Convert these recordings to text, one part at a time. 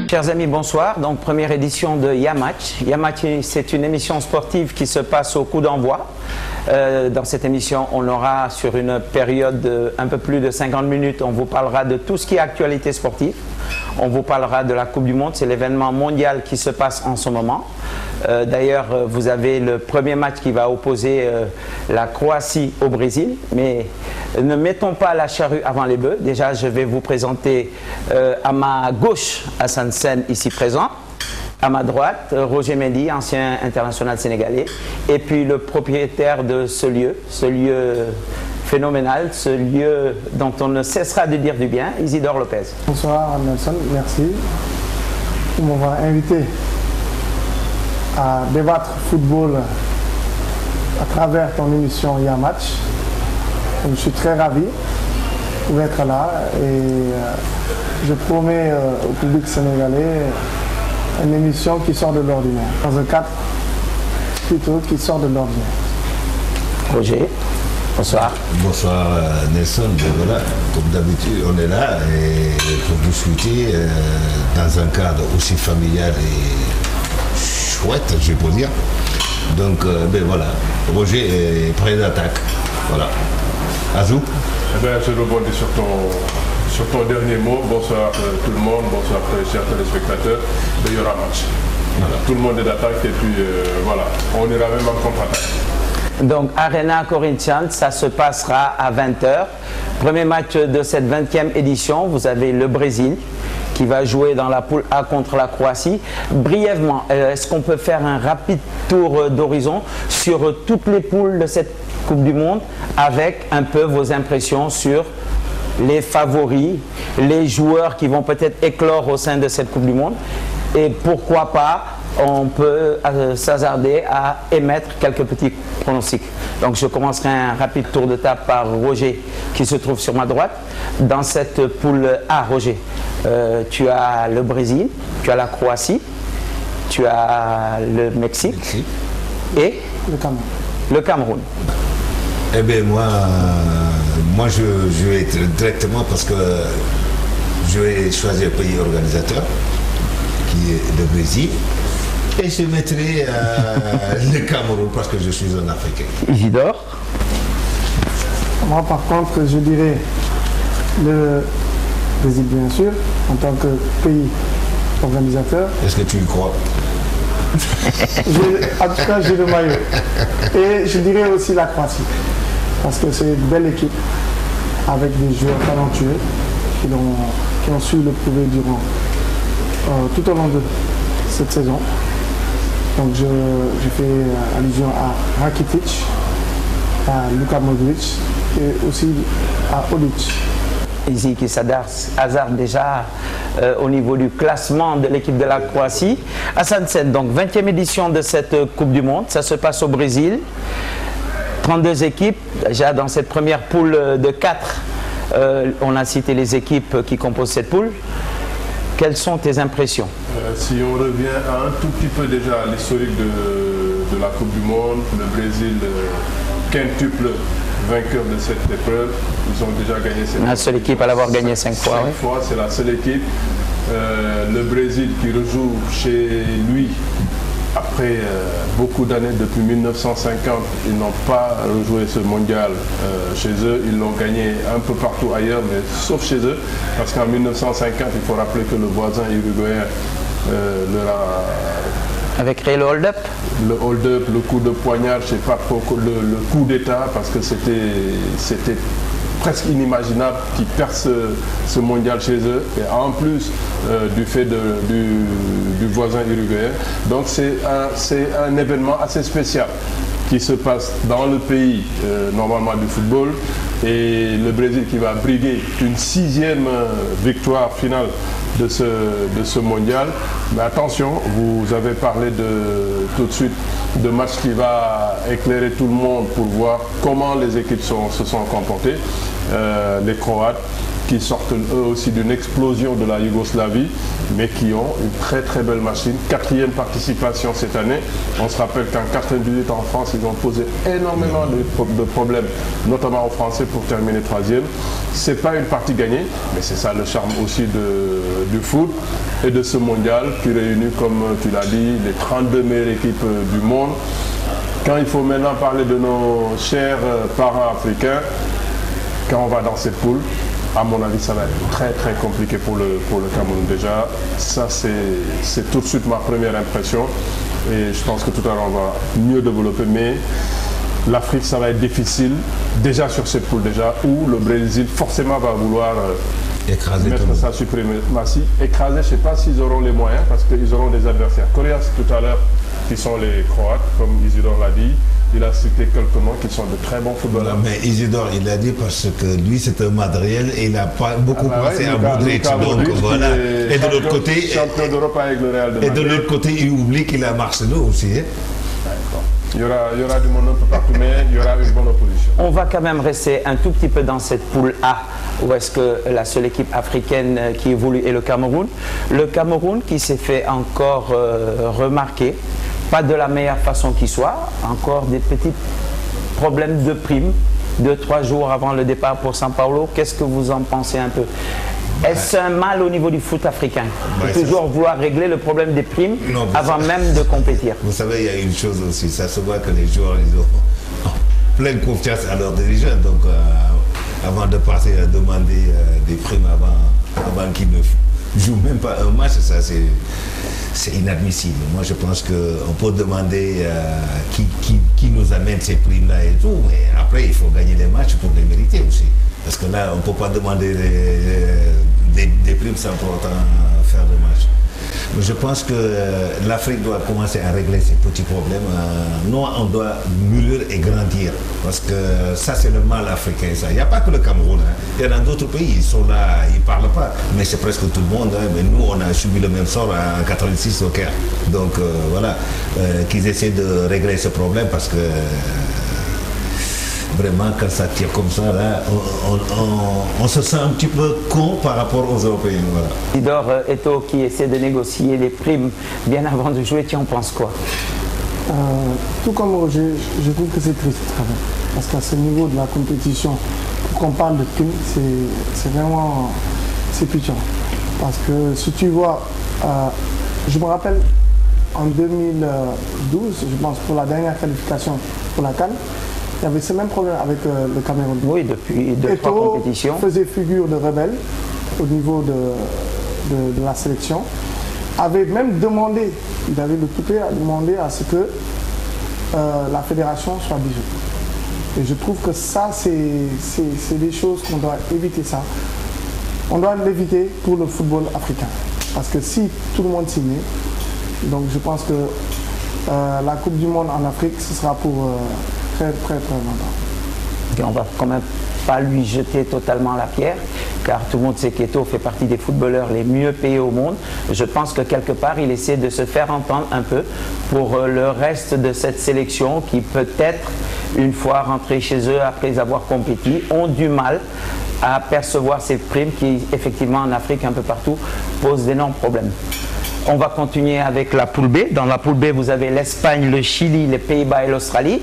Chers amis, bonsoir. Donc, première édition de Yamatch. Yamatch, c'est une émission sportive qui se passe au coup d'envoi. Dans cette émission, on aura sur une période de un peu plus de 50 minutes, on vous parlera de tout ce qui est actualité sportive. On vous parlera de la Coupe du Monde, c'est l'événement mondial qui se passe en ce moment. D'ailleurs, vous avez le premier match qui va opposer la Croatie au Brésil. Mais ne mettons pas la charrue avant les bœufs. Déjà, je vais vous présenter à ma gauche Hassan Sène, ici présent. À ma droite, Roger Mendy, ancien international sénégalais. Et puis le propriétaire de ce lieu phénoménal, ce lieu dont on ne cessera de dire du bien, Isidore Lopez. Bonsoir Nelson, merci pour m'avoir invité à débattre football à travers ton émission Yamatch. Je suis très ravi d'être là et je promets au public sénégalais une émission qui sort de l'ordinaire, dans un cadre plutôt qui sort de l'ordinaire. Roger, bonsoir. Bonsoir Nelson, voilà, comme d'habitude on est là et pour discuter dans un cadre aussi familial et chouette, je peux dire. Donc ben voilà, Roger est prêt d'attaque. Voilà. Azou. Eh bien, je rebondis sur ton dernier mot. Bonsoir tout le monde, bonsoir chers téléspectateurs de Yamatch. Voilà. Tout le monde est d'attaque et puis voilà, on ira même en contre-attaque. Donc Arena Corinthians, ça se passera à 20h. Premier match de cette 20e édition, vous avez le Brésil qui va jouer dans la poule A contre la Croatie. Brièvement, est-ce qu'on peut faire un rapide tour d'horizon sur toutes les poules de cette Coupe du Monde avec un peu vos impressions sur les favoris, les joueurs qui vont peut-être éclore au sein de cette Coupe du Monde et pourquoi pas on peut s'hasarder à émettre quelques petits pronostics. Donc je commencerai un rapide tour de table par Roger qui se trouve sur ma droite. Dans cette poule A, Roger, tu as le Brésil, tu as la Croatie, tu as le Mexique et le Cameroun. Eh bien moi je vais directement parce que je vais choisir le pays organisateur qui est le Brésil. Et je mettrai le Cameroun parce que je suis un Africain. Isidore. Moi par contre je dirais le Brésil bien sûr, en tant que pays organisateur. Est-ce que tu y crois? En tout cas j'ai le maillot. Et je dirais aussi la Croatie. Parce que c'est une belle équipe avec des joueurs talentueux qui ont su le prouver durant tout au long de cette saison. Donc je fais allusion à Rakitic, à Luka Modric et aussi à Olic. Ici qui hasarde déjà au niveau du classement de l'équipe de la Croatie. Hassan Sène, donc 20e édition de cette Coupe du Monde, ça se passe au Brésil. 32 équipes, déjà dans cette première poule de 4, on a cité les équipes qui composent cette poule. Quelles sont tes impressions? Si on revient un tout petit peu déjà à l'historique de la Coupe du Monde, le Brésil quintuple vainqueur de cette épreuve, ils ont déjà gagné cette épreuve. La seule équipe à l'avoir gagné 5 fois. 5 fois, c'est la seule équipe. Le Brésil qui rejoue chez lui après beaucoup d'années, depuis 1950, ils n'ont pas rejoué ce mondial chez eux. Ils l'ont gagné un peu partout ailleurs, mais sauf chez eux. Parce qu'en 1950, il faut rappeler que le voisin uruguayen leur a... Avait créé le hold-up. Le hold-up, le coup de poignard, je sais pas pourquoi, le coup d'état, parce que c'était presque inimaginable qu'ils percent ce mondial chez eux, et en plus du fait du voisin uruguayen. Donc c'est un événement assez spécial qui se passe dans le pays normalement du football, et le Brésil qui va briguer une 6e victoire finale de ce mondial. Mais attention, vous avez parlé tout de suite de match qui va éclairer tout le monde pour voir comment les équipes se sont comportées. Les Croates, qui sortent eux aussi d'une explosion de la Yougoslavie, mais qui ont une très très belle machine. 4e participation cette année. On se rappelle qu'en 98 en France, ils ont posé énormément de problèmes, notamment aux Français, pour terminer 3e. C'est pas une partie gagnée, mais c'est ça le charme aussi du foot et de ce mondial qui réunit, comme tu l'as dit, les 32 meilleures équipes du monde. Quand il faut maintenant parler de nos chers parents africains, quand on va dans cette poule, à mon avis, ça va être très très compliqué pour le Cameroun déjà. Ça, c'est tout de suite ma première impression. Et je pense que tout à l'heure, on va mieux développer. Mais l'Afrique, ça va être difficile, déjà sur cette poule déjà, où le Brésil forcément va vouloir écraser mettre sa suprématie. Écraser, je ne sais pas s'ils auront les moyens, parce qu'ils auront des adversaires coriaces tout à l'heure, qui sont les Croates, comme Isidore l'a dit. Il a cité quelques noms qui sont de très bons footballeurs. Non, mais Isidore, il l'a dit parce que lui, c'est un Madriel et il n'a pas beaucoup pensé à Modric. Donc voilà. Et de l'autre côté, champion d'Europe avec le Real de Madrid. Et de l'autre côté, il oublie qu'il a Marcelo aussi. Hein. Il y aura du monde un peu partout, mais il y aura une bonne opposition. On va quand même rester un tout petit peu dans cette poule A, où est-ce que la seule équipe africaine qui évolue est le Cameroun. Le Cameroun qui s'est fait encore remarquer, pas de la meilleure façon qui soit, encore des petits problèmes de prime, 2-3 jours avant le départ pour São Paulo. Qu'est-ce que vous en pensez un peu? Est-ce un mal au niveau du foot africain de toujours vouloir régler le problème des primes avant même de compétir? Vous savez, il y a une chose aussi, ça se voit que les joueurs, ils ont pleine confiance à leurs dirigeants. Donc, avant de passer à demander des primes avant qu'ils ne jouent même pas un match, ça c'est inadmissible. Moi, je pense qu'on peut demander qui nous amène ces primes-là et tout, mais après, il faut gagner les matchs pour les mériter aussi. Parce que là, on ne peut pas demander des primes sans pour autant faire de match. Mais je pense que l'Afrique doit commencer à régler ces petits problèmes. Nous, on doit mûrir et grandir. Parce que ça, c'est le mal africain. Ça. Il n'y a pas que le Cameroun. Hein. Il y a dans d'autres pays, ils sont là, ils ne parlent pas. Mais c'est presque tout le monde. Hein. Mais nous, on a subi le même sort en 86 au Caire. Donc voilà, qu'ils essaient de régler ce problème parce que vraiment, quand ça tire comme ça, là, on se sent un petit peu con par rapport aux Européens. Voilà. Isidore Eto'o qui essaie de négocier les primes bien avant de jouer, tu en penses quoi? Tout comme Roger, je trouve que c'est triste quand même. Parce qu'à ce niveau de la compétition, pour qu'on parle de primes, c'est vraiment pitchant. Parce que si tu vois, je me rappelle en 2012, je pense, pour la dernière qualification pour la CAN, il y avait ce même problème avec le Cameroun. Oui, depuis 2-3 compétitions. Eto'o faisait figure de rebelle au niveau de la sélection. Avait même demandé, il avait le toupet à demander à ce que la fédération soit dissoute. Et je trouve que ça, c'est des choses qu'on doit éviter ça. On doit l'éviter pour le football africain. Parce que si tout le monde s'y met, donc je pense que la Coupe du Monde en Afrique, ce sera pour très longtemps. Et on va quand même pas lui jeter totalement la pierre, car tout le monde sait qu'Eto'o fait partie des footballeurs les mieux payés au monde. Je pense que quelque part, il essaie de se faire entendre un peu pour le reste de cette sélection qui peut-être, une fois rentrés chez eux après avoir compéti, ont du mal à percevoir ces primes qui, effectivement, en Afrique, un peu partout, posent d'énormes problèmes. On va continuer avec la poule B. Dans la poule B, vous avez l'Espagne, le Chili, les Pays-Bas et l'Australie.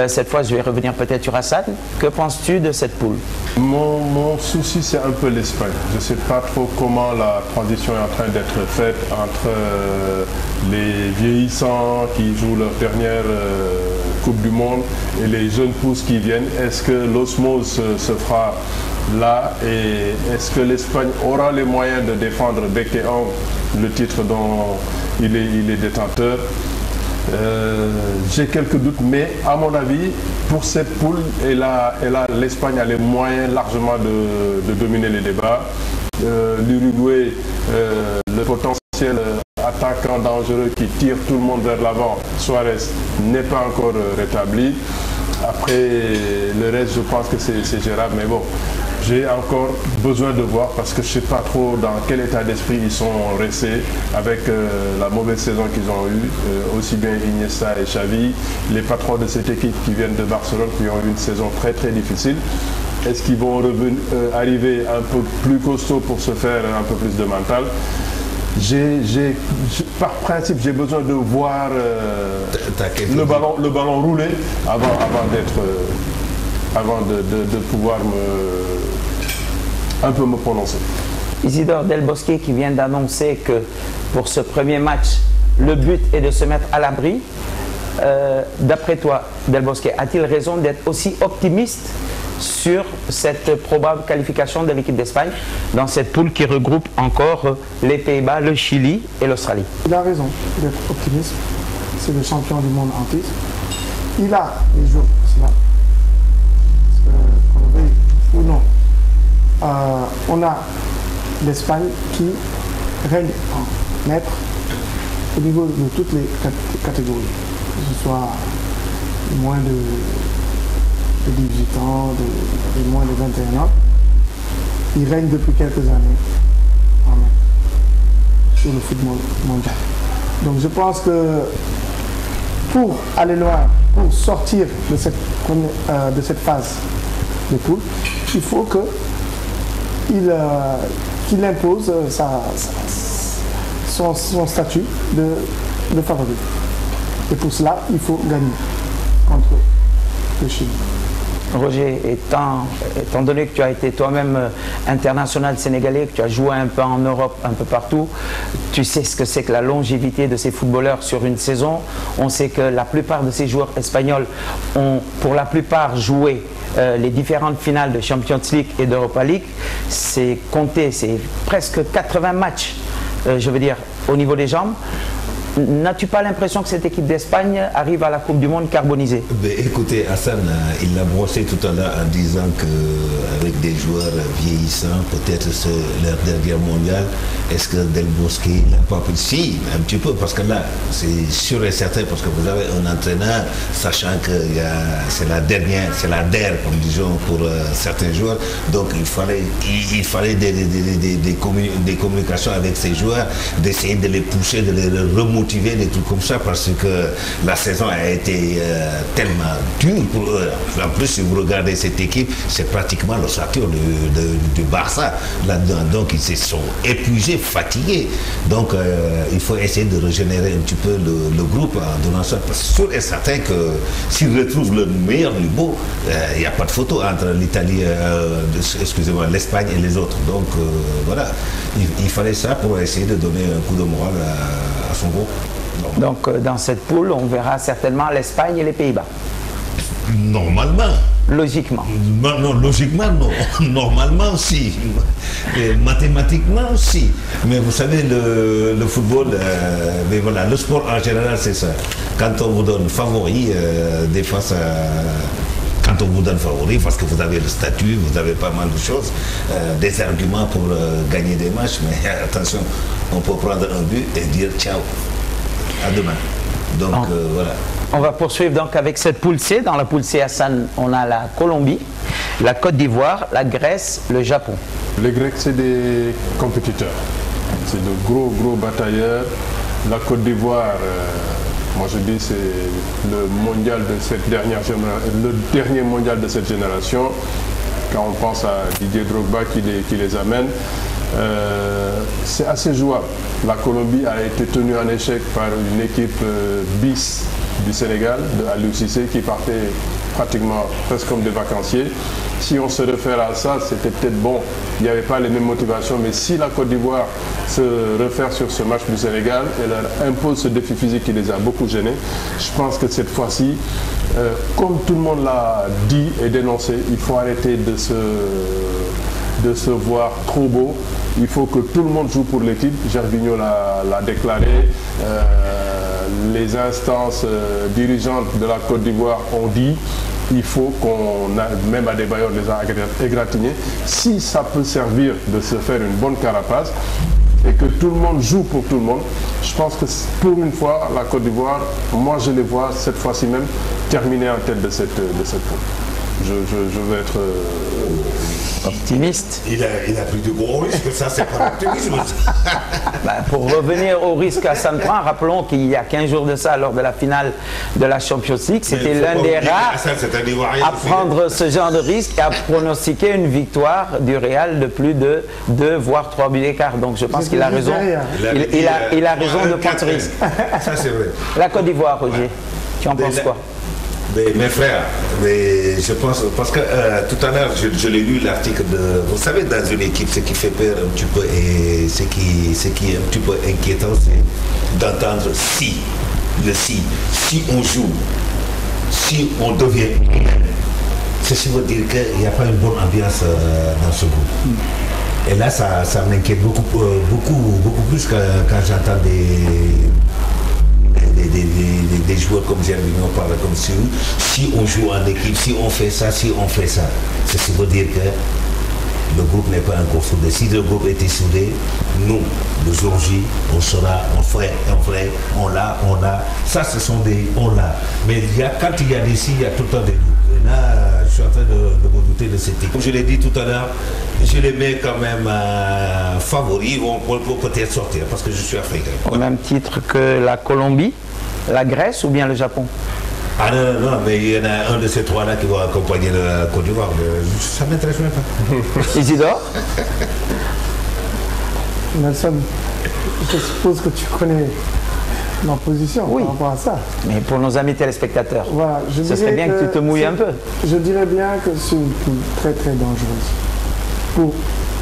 Cette fois, je vais revenir peut-être sur Hassan. Que penses-tu de cette poule? Mon souci, c'est un peu l'Espagne. Je ne sais pas trop comment la transition est en train d'être faite entre les vieillissants qui jouent leur dernière Coupe du Monde et les jeunes pousses qui viennent. Est-ce que l'osmose se fera là et est-ce que l'Espagne aura les moyens de défendre bec et ongle le titre dont il est détenteur? J'ai quelques doutes, mais à mon avis, pour cette poule, l'Espagne a les moyens largement de dominer les débats. L'Uruguay, le potentiel attaquant dangereux qui tire tout le monde vers l'avant, Suarez, n'est pas encore rétabli. Après, le reste, je pense que c'est gérable, mais bon, j'ai encore besoin de voir parce que je ne sais pas trop dans quel état d'esprit ils sont restés avec la mauvaise saison qu'ils ont eue, aussi bien Iniesta et Xavi, les patrons de cette équipe qui viennent de Barcelone, qui ont eu une saison très très difficile. Est-ce qu'ils vont arriver un peu plus costauds pour se faire un peu plus de mental? Par principe, j'ai besoin de voir le ballon rouler avant de pouvoir un peu me prononcer. Isidore Del Bosque qui vient d'annoncer que pour ce premier match, le but est de se mettre à l'abri. D'après toi, Del Bosque, a-t-il raison d'être aussi optimiste sur cette probable qualification de l'équipe d'Espagne dans cette poule qui regroupe encore les Pays-Bas, le Chili et l'Australie? Il a raison d'être optimiste. C'est le champion du monde en titre. Il a les jours pour cela. Qu'on le veuille ou non, on a l'Espagne qui règne en maître au niveau de toutes les catégories, que ce soit moins de 18 ans, de moins de 21 ans. Il règne depuis quelques années en maître sur le football mondial. Donc je pense que pour aller loin, pour sortir de cette phase de poule, il faut qu'il impose son statut de favori. Et pour cela, il faut gagner contre le Chili. Roger, étant donné que tu as été toi-même international sénégalais, que tu as joué un peu en Europe, un peu partout, tu sais ce que c'est que la longévité de ces footballeurs sur une saison. On sait que la plupart de ces joueurs espagnols ont pour la plupart joué les différentes finales de Champions League et d'Europa League. C'est compté, c'est presque 80 matchs, je veux dire, au niveau des jambes. N'as-tu pas l'impression que cette équipe d'Espagne arrive à la Coupe du Monde carbonisée? Écoutez, Hassan, il l'a brossé tout à l'heure en disant qu'avec des joueurs vieillissants, peut-être c'est leur dernier mondial. Est-ce que Del Bosque n'a pas pu? Si, un petit peu, parce que là, c'est sûr et certain, parce que vous avez un entraîneur, sachant que c'est la dernière, c'est la DER, comme disons, pour certains joueurs. Donc il fallait des communications avec ces joueurs, d'essayer de les pousser, de les remotiver, des trucs comme ça, parce que la saison a été tellement dure pour eux. En plus, si vous regardez cette équipe, c'est pratiquement l'ossature du Barça là-dedans. Donc ils se sont épuisés, fatigués. Donc il faut essayer de régénérer un petit peu le groupe en donnant ça. Parce que sûr et certain que s'ils retrouvent le meilleur du beau, il n'y a pas de photo entre l'Italie, excusez-moi, l'Espagne et les autres. Donc voilà, il fallait ça pour essayer de donner un coup de morale à son groupe. Donc dans cette poule, on verra certainement l'Espagne et les Pays-Bas. Normalement. Logiquement. Non, logiquement, non. Normalement, si. Et mathématiquement, si. Mais vous savez, le football, mais voilà, le sport en général, c'est ça. Quand on vous donne favori, des fois, ça... Quand on vous donne favori, parce que vous avez le statut, vous avez pas mal de choses, des arguments pour gagner des matchs, mais attention, on peut prendre un but et dire ciao, à demain. Donc voilà. On va poursuivre donc avec cette poule C. Dans la poule C, Hassan, on a la Colombie, la Côte d'Ivoire, la Grèce, le Japon. Les Grecs, c'est des compétiteurs. C'est de gros batailleurs. La Côte d'Ivoire, moi je dis c'est le mondial de cette dernière génération, le dernier mondial de cette génération. Quand on pense à Didier Drogba qui les amène, c'est assez jouable. La Colombie a été tenue en échec par une équipe bis du Sénégal, de Aliou Cissé, qui partait pratiquement presque comme des vacanciers. Si on se réfère à ça, c'était peut-être bon, il n'y avait pas les mêmes motivations, mais si la Côte d'Ivoire se réfère sur ce match du Sénégal et leur impose ce défi physique qui les a beaucoup gênés, je pense que cette fois-ci, comme tout le monde l'a dit et dénoncé, il faut arrêter de se voir trop beau. Il faut que tout le monde joue pour l'équipe. Gervinho l'a déclaré. Les instances dirigeantes de la Côte d'Ivoire ont dit il faut qu'on, même à des bailleurs les a égratignés, si ça peut servir de se faire une bonne carapace et que tout le monde joue pour tout le monde, je pense que pour une fois, la Côte d'Ivoire, moi je les vois cette fois-ci même terminer en tête de cette poule. Je vais être optimiste. Il a pris de gros risques, ça c'est pas l'optimisme. Pour revenir au risque à Hassan prend, rappelons qu'il y a 15 jours de ça, lors de la finale de la Champions League, c'était l'un des rares à prendre ce genre de risque et à pronostiquer une victoire du Real de plus de 2 voire 3 buts d'écart. Donc je pense qu'il a raison. Il a raison de prendre ce risque. Ça c'est vrai. La Côte d'Ivoire, Roger, tu en penses quoi? Mes frères, je pense, parce que tout à l'heure, je l'ai lu l'article de... Vous savez, dans une équipe, ce qui fait peur un petit peu et ce qui est un petit peu inquiétant, c'est d'entendre si, le si on joue, si on devient... Ceci veut dire qu'il n'y a pas une bonne ambiance dans ce groupe. Et là, ça m'inquiète beaucoup plus quand j'entends des joueurs comme Gervinho parler comme si on joue en équipe, si on fait ça, ceci veut dire que le groupe n'est pas encore soudé. Si le groupe était soudé, nous, le jour J, on sera, on ferait, on l'a. Ça, ce sont des on l'a. Mais quand il y a des si, il y a tout le temps des doutes. Et là, je suis en train de me douter de cette équipe. Comme je l'ai dit tout à l'heure, je les mets quand même favoris, ils vont peut-être sortir parce que je suis africain. Au même titre que la Colombie, la Grèce ou bien le Japon? Ah non, mais il y en a un de ces trois-là qui va accompagner la Côte d'Ivoire. Ça ne m'intéresse même pas. Isidore? Nelson, je suppose que tu connais ma position par rapport à ça. Mais pour nos amis téléspectateurs, voilà, ce serait bien que tu te mouilles un peu. Je dirais bien que c'est une poule très très dangereuse pour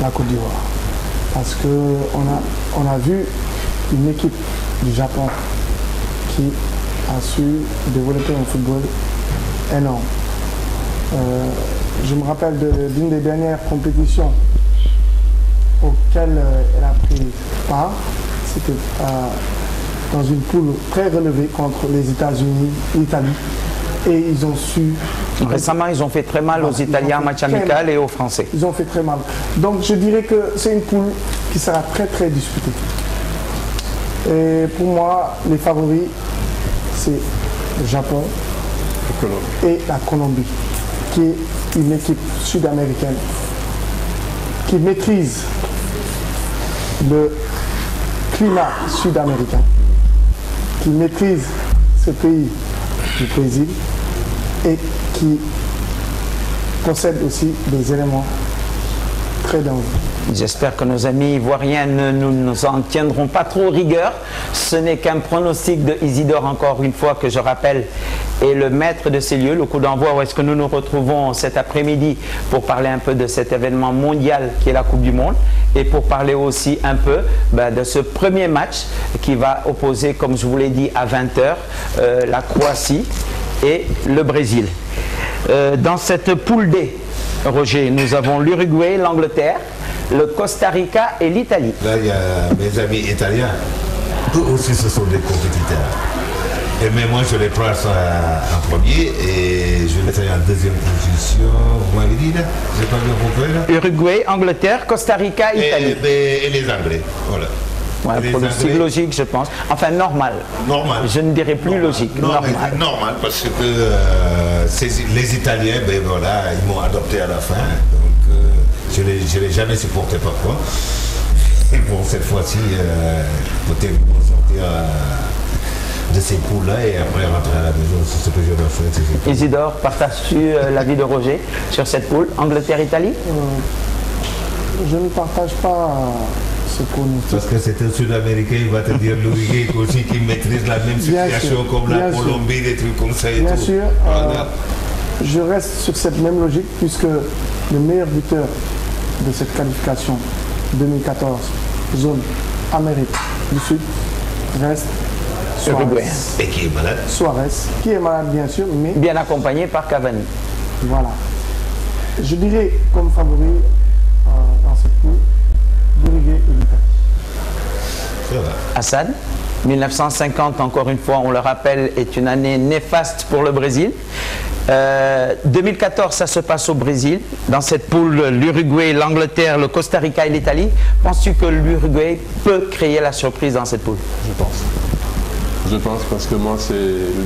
la Côte d'Ivoire. Parce qu'on a vu une équipe du Japon qui a su développer un football énorme. Je me rappelle d'une des dernières compétitions auxquelles elle a pris part. C'était dans une poule très relevée contre les États-Unis, l'Italie. Et ils ont su... Récemment, ils ont fait très mal aux Italiens en match amical et aux Français. Ils ont fait très mal. Donc je dirais que c'est une poule qui sera très très disputée. Et pour moi, les favoris, c'est le Japon et la Colombie, qui est une équipe sud-américaine qui maîtrise le climat sud-américain, qui maîtrise ce pays du Brésil et qui possède aussi des éléments très dangereux. J'espère que nos amis ivoiriens ne nous en tiendront pas trop rigueur. Ce n'est qu'un pronostic de Isidore, encore une fois, que je rappelle, est le maître de ces lieux, le coup d'envoi où est-ce que nous nous retrouvons cet après-midi pour parler un peu de cet événement mondial qui est la Coupe du Monde et pour parler aussi un peu de ce premier match qui va opposer, comme je vous l'ai dit, à 20h, la Croatie et le Brésil. Dans cette poule D, Roger, nous avons l'Uruguay, l'Angleterre, le Costa Rica et l'Italie. Là, il y a mes amis italiens. Eux aussi, ce sont des compétiteurs. Mais moi, je les place en premier et je les mets en deuxième position. Vous m'avez dit là? J'ai pas bien compris là. Uruguay, Angleterre, Costa Rica, Italie. Et les Anglais. Voilà. Ouais, pronostic logique, je pense. Enfin, normal. Normal. Je ne dirais plus logique. Normal. Normal, parce que les Italiens, voilà, ils m'ont adopté à la fin. Donc, je ne l'ai jamais supporté parfois. Et bon, cette fois-ci, peut-être qu'ils vont sortir de ces poules-là et après rentrer à la maison. C'est ce que je dois faire. Isidore, partages-tu l'avis de Roger sur cette poule, Angleterre-Italie? Je ne partage pas ce pronostic. Parce que c'est un Sud-Américain, il va te dire l'Uruguay aussi qui maîtrise la même situation comme la Colombie, des trucs comme ça et bien tout. Sûr, je reste sur cette même logique puisque le meilleur buteur de cette qualification 2014, zone Amérique du Sud, reste Suarez. Et qui est malade. Suarez, qui est malade bien sûr, mais... bien accompagné par Cavani. Voilà. Je dirais comme favori dans cette poule, l'Uruguay et l'Italie. Hassan, 1950, encore une fois, on le rappelle, est une année néfaste pour le Brésil. 2014, ça se passe au Brésil. Dans cette poule, l'Uruguay, l'Angleterre, le Costa Rica et l'Italie. Penses-tu que l'Uruguay peut créer la surprise dans cette poule? Je pense parce que moi, c'est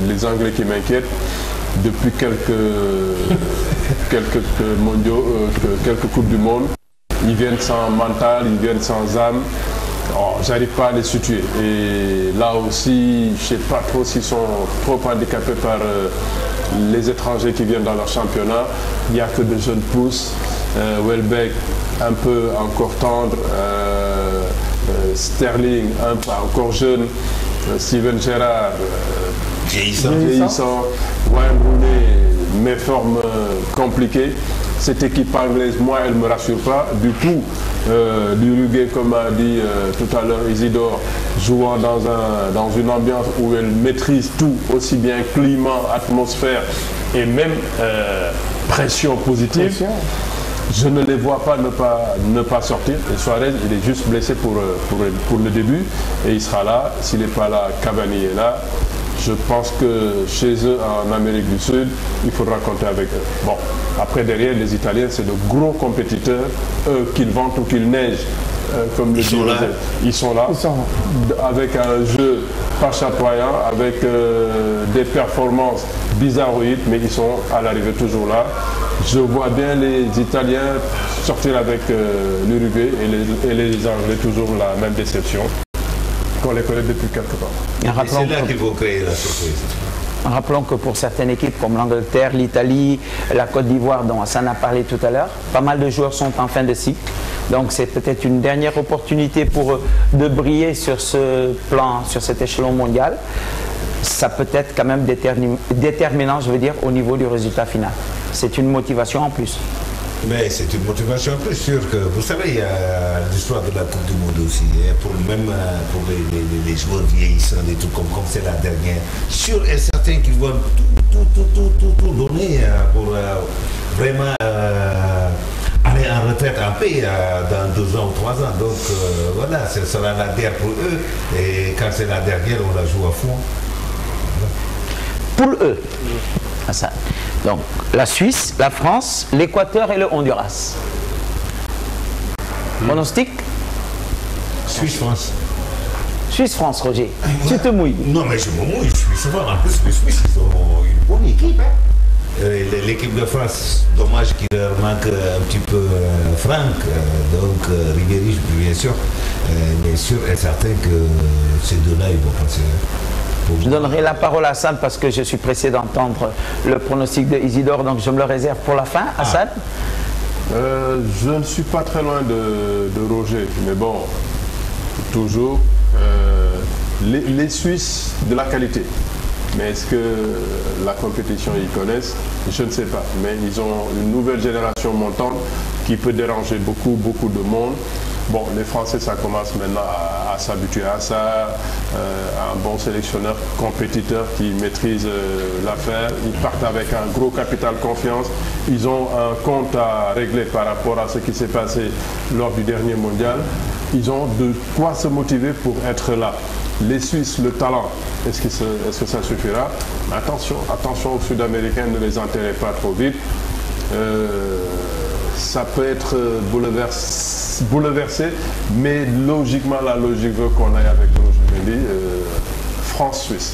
les Anglais qui m'inquiètent. depuis quelques mondiaux, quelques Coupes du Monde. Ils viennent sans mental, ils viennent sans âme. Oh, j'arrive pas à les situer. Et là aussi, je ne sais pas trop s'ils sont trop handicapés par les étrangers qui viennent dans leur championnat. Il n'y a que de jeunes pousses. Welbeck, un peu encore tendre. Sterling, un peu encore jeune. Steven Gerrard, vieillissant. Wayne Rooney, mes formes compliquées. Cette équipe anglaise, moi, elle ne me rassure pas. Du coup, l'Uruguay, comme a dit tout à l'heure Isidore, jouant dans une ambiance où elle maîtrise tout, aussi bien climat, atmosphère et même pression positive. Je ne les vois pas ne pas sortir. Et Suarez, il est juste blessé pour le début et il sera là. S'il n'est pas là, Cavani est là. Je pense que chez eux, en Amérique du Sud, il faudra compter avec eux. Bon, après derrière, les Italiens, c'est de gros compétiteurs, qu'ils ventent ou qu'ils neigent, comme le dit José. Ils sont là, avec un jeu pas chatoyant, avec des performances bizarroïdes, mais ils sont à l'arrivée toujours là. Je vois bien les Italiens sortir avec l'Uruguay et les Anglais toujours la même déception qu'on les connaît depuis quelque temps. Et c'est là qu'il faut créer la surprise. Rappelons que pour certaines équipes comme l'Angleterre, l'Italie, la Côte d'Ivoire, dont Hassan a parlé tout à l'heure, pas mal de joueurs sont en fin de cycle. Donc c'est peut-être une dernière opportunité pour eux de briller sur ce plan, sur cet échelon mondial. Ça peut être quand même déterminant, je veux dire, au niveau du résultat final. C'est une motivation en plus. Mais c'est une motivation plus sûr que, vous savez, il y a l'histoire de la Coupe du Monde aussi, et même pour les joueurs vieillissants, des trucs comme c'est la dernière, sûr et certain qu'ils vont tout donner pour vraiment aller en retraite en paix dans 2 ans ou 3 ans. Donc voilà, ce sera la dernière pour eux, et quand c'est la dernière, on la joue à fond. Pour eux, Hassan. Donc, la Suisse, la France, l'Équateur et le Honduras. Pronostic? Suisse-France. Suisse-France, Roger. Tu te mouilles? Non, mais je me mouille. Suisse-France. En plus, les Suisses, ils ont une bonne équipe. Hein. L'équipe de France, dommage qu'il leur manque un petit peu Franck, donc Ribéry, bien sûr. Mais sûr et certain que ces deux-là, ils vont passer. Je donnerai la parole à Hassan parce que je suis pressé d'entendre le pronostic de Isidore, donc je me le réserve pour la fin. Hassan? Je ne suis pas très loin de Roger, mais bon, toujours, les Suisses de la qualité. Mais est-ce que la compétition, ils connaissent? Je ne sais pas. Mais ils ont une nouvelle génération montante qui peut déranger beaucoup de monde. Bon, les Français, ça commence maintenant à s'habituer à ça. Un bon sélectionneur, compétiteur qui maîtrise l'affaire. Ils partent avec un gros capital confiance. Ils ont un compte à régler par rapport à ce qui s'est passé lors du dernier mondial. Ils ont de quoi se motiver pour être là. Les Suisses, le talent, est-ce que ça suffira? Attention aux Sud-Américains, ne les enterrez pas trop vite. Ça peut être bouleversé, mais logiquement, la logique veut qu'on aille avec Roger Mendy, France-Suisse.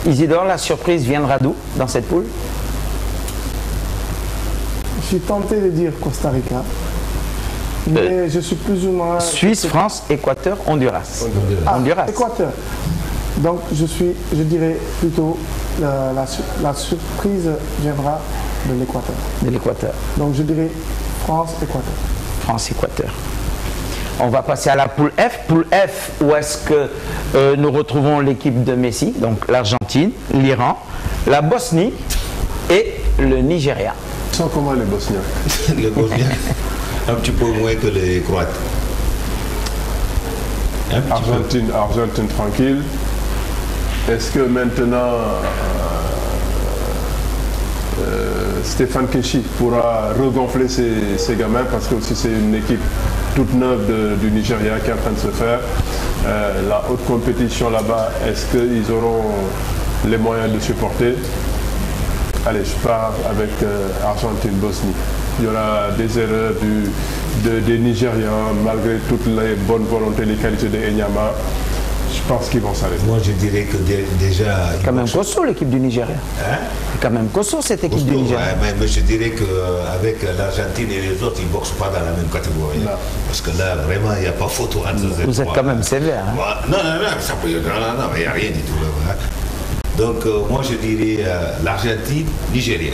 Isidore, la surprise viendra d'où dans cette poule? Je suis tenté de dire Costa Rica, mais je suis plus ou moins... Suisse, France, Équateur, Honduras. Honduras. Équateur. Donc je dirais plutôt la surprise viendra de l'Équateur. De l'Équateur. Donc je dirais France-Équateur. France-Équateur. On va passer à la poule F. Poule F, où est-ce que nous retrouvons l'équipe de Messi, donc l'Argentine, l'Iran, la Bosnie et le Nigeria. Ils sont comment les Bosniens? Les Bosniens, un petit peu moins que les Croates. Argentine tranquille. Est-ce que maintenant Stéphane Keshi pourra regonfler ses gamins, parce que aussi c'est une équipe toute neuve du Nigeria qui est en train de se faire. La haute compétition là-bas, est-ce qu'ils auront les moyens de supporter? Allez, je pars avec Argentine-Bosnie. Il y aura des erreurs des Nigérians, malgré toutes les bonnes volontés, les qualités de Enyama. Je pense qu'ils vont s'arrêter. Moi, je dirais que déjà... C'est quand même costaud l'équipe du Nigeria. Hein? C'est quand même costaud cette équipe Costaud, du Nigeria. ouais, mais je dirais qu'avec l'Argentine et les autres, ils ne boxent pas dans la même catégorie. Non. Parce que là, vraiment, il n'y a pas photo entre ces Vous êtes trois. quand même sévère. Hein. Non, ça peut, non, il n'y a rien du tout là. Hein. Donc, moi, je dirais l'Argentine, Nigeria.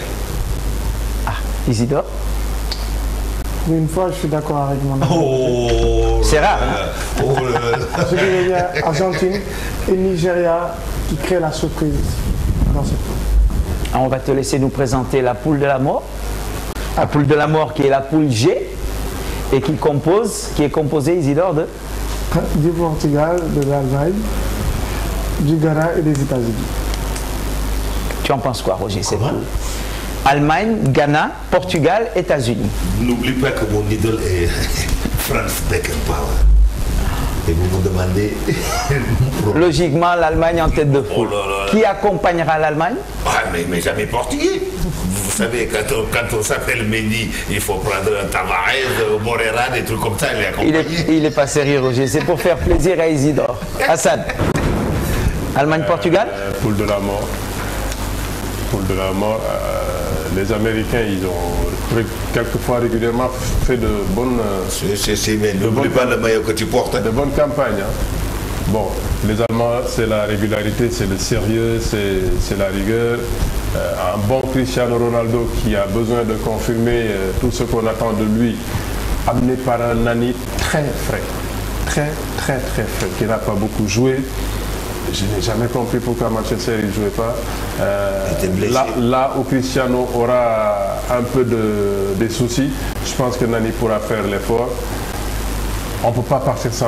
Ah, Isidore? Pour une fois, je suis d'accord avec mon ami. Oh, C'est rare, hein? Oh là là. Je dirais bien Argentine et Nigeria qui créent la surprise dans cette poule. Ah, on va te laisser nous présenter la poule de la mort. La poule de la mort qui est la poule G et qui est composée, Isidore, de... Du Portugal, de l'Allemagne, du Ghana et des États-Unis. Tu en penses quoi, Roger, cette poule? Allemagne, Ghana, Portugal, États-Unis. N'oublie pas que mon idole est Franz Beckenbauer. Et vous me demandez... Logiquement, l'Allemagne en tête de poule. Oh là là là. Qui accompagnera l'Allemagne? Ah, mais jamais portugais. Vous savez, quand on s'appelle Mendy, il faut prendre un Tavares, Morera, des trucs comme ça, il est accompagné. Il est pas sérieux, Roger. C'est pour faire plaisir à Isidore. Hassan. Allemagne-Portugal? Poule de la mort. Poule de la mort. Les Américains, ils ont quelquefois régulièrement fait de bonnes... Mais n'oublie pas le maillot que tu portes. De bonnes campagnes. Hein. Bon, les Allemands, c'est la régularité, c'est le sérieux, c'est la rigueur. Un bon Cristiano Ronaldo qui a besoin de confirmer tout ce qu'on attend de lui, amené par un Nani très frais, très frais, qui n'a pas beaucoup joué. Je n'ai jamais compris pourquoi Manchester il ne jouait pas. Là où Cristiano aura un peu des soucis, je pense que Nani pourra faire l'effort. On ne peut pas partir sans